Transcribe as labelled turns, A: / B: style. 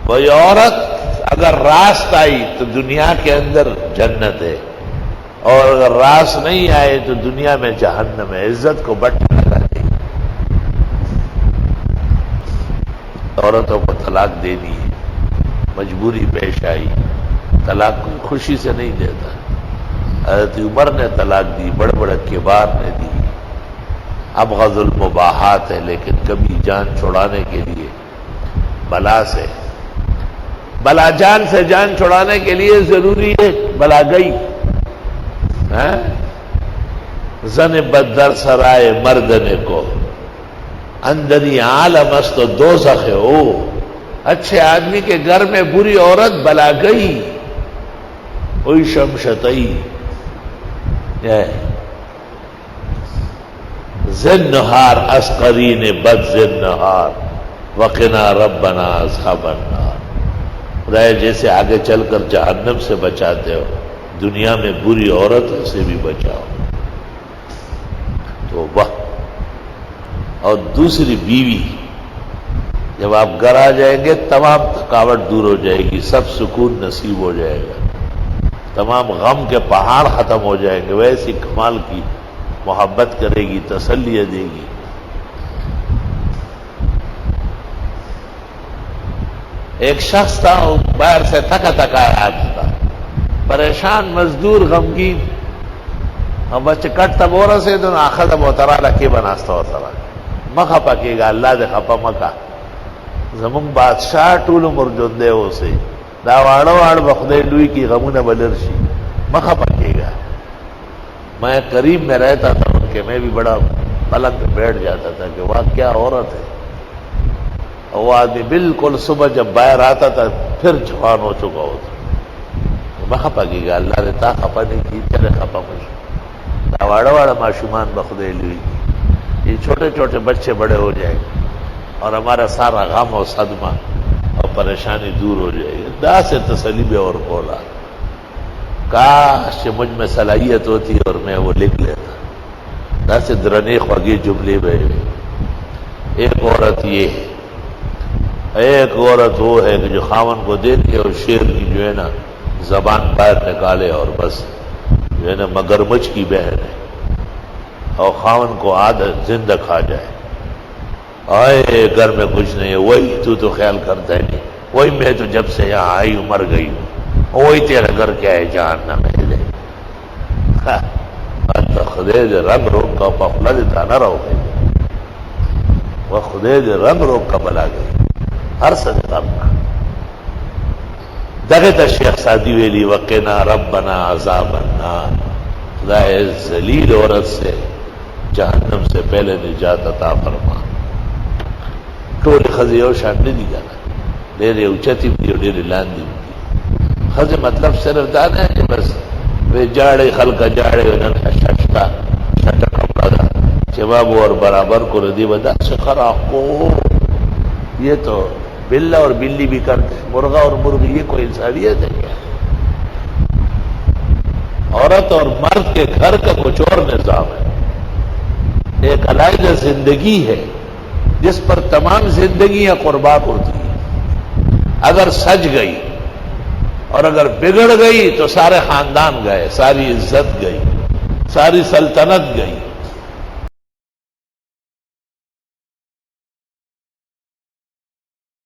A: وہی عورت اگر راست آئی تو دنیا کے اندر جنت ہے، اور اگر راست نہیں آئے تو دنیا میں جہنم ہے، عزت کو بٹ لگا دے گی۔ عورتوں کو طلاق دینی ہے، مجبوری پیش آئی، طلاق کوئی خوشی سے نہیں دیتا۔ حضرت عمر نے طلاق دی، بڑے بڑے کبار نے دی، ابغض المباحات ہے، لیکن کبھی جان چھڑانے کے لیے بلا سے، بلا جان سے جان چھڑانے کے لیے ضروری ہے بلا گئی۔ زن بدر سرائے مردنے کو اندری عالم است و دوزخ او، اچھے آدمی کے گھر میں بری عورت بلا گئی، اوئی شمشتئی زن نہار اسقرین بد زن نہار وقنا ربنا اصحاب النار۔ خدایا جیسے آگے چل کر جہنم سے بچاتے ہو، دنیا میں بری عورتوں سے بھی بچاؤ۔ تو واہ۔ اور دوسری بیوی، جب آپ گھر آ جائیں گے تمام تھکاوٹ دور ہو جائے گی، سب سکون نصیب ہو جائے گا، تمام غم کے پہاڑ ختم ہو جائیں گے، ویسی کمال کی محبت کرے گی، تسلی دے گی۔ ایک شخص تھا، باہر سے تھکا آیا تھا، پریشان مزدور غمگین، اور بچے کٹتا بورا سے تو آخذ محترا لکی بناستا ہوتا مخا پکے گا، اللہ دے خپا مکا زمون بادشاہ ټول عمر ژوندی اوسئ، دا واړه واړه به خدای لوی کی غمونه بلر شي، مخا پکے گا۔ میں قریب میں رہتا تھا ان کے، میں بھی بڑا پلنگ پہ بیٹھ جاتا تھا کہ واہ کیا عورت ہے۔ اور وہ آدمی بالکل صبح جب باہر آتا تھا پھر جوان ہو چکا ہوتا، مخا پکے گا، اللہ نے تا خپا نہیں کی، چلے خپا مش دا واڑا واڑا معشومان بخدے لوئی کی، یہ چھوٹے چھوٹے بچے بڑے ہو جائیں گے اور ہمارا سارا غم اور صدمہ اور پریشانی دور ہو جائے گی۔ دا سے تسلی بھی اور بولا، کاش مجھ میں صلاحیت ہوتی اور میں وہ لکھ لیتا۔ دا سے درنے خوگی جملے میں ایک عورت یہ ہے، ایک عورت وہ ہے کہ جو خاون کو دیکھے اور شیر کی جو ہے نا زبان باہر نکالے اور بس جو ہے نا مگرمچھ کی بہن ہے، اور خاون کو عادت زندہ کھا جائے، آئے گھر میں کچھ نہیں ہے، وہی تو خیال کرتا ہے نہیں، وہی میں تو جب سے یہاں آئی ہوں مر گئی ہوں، وہی تیرا گھر کیا ہے جہنم ہے لے خدے دے رنگ روک کا پخلا دیتا نہ رہو گئی، وہ خدے دے رنگ روک کا بلا گئی ہر صدقہ اپنا دغه شیخ سعدی ویلی وقنا ربنا عذاب النار، خدا ذلیل عورت سے جہنم سے پہلے نجات عطا فرما۔ ټول خزی یو شان نه دي کنه، ډېرې اوچتې دي او ډېرې لاندې دي۔ خزی مطلب صرف دا نه چې بس وی جاڑے خلقہ جاڑے نن ششتا شٹا کپڑا دا جواب اور برابر کو ردی بدا سے خراق کو، یہ تو بلہ اور بلی بھی کرتے ہیں، مرغا اور مرغی، یہ کوئی انسانیت ہے کیا؟ عورت اور مرد کے گھر کا کچھ اور نظام ہے، ایک علیحدہ زندگی ہے جس پر تمام زندگیاں قربان ہوتی ہیں۔ اگر سج گئی اور اگر بگڑ گئی تو سارے خاندان گئے، ساری عزت گئی، ساری سلطنت گئی۔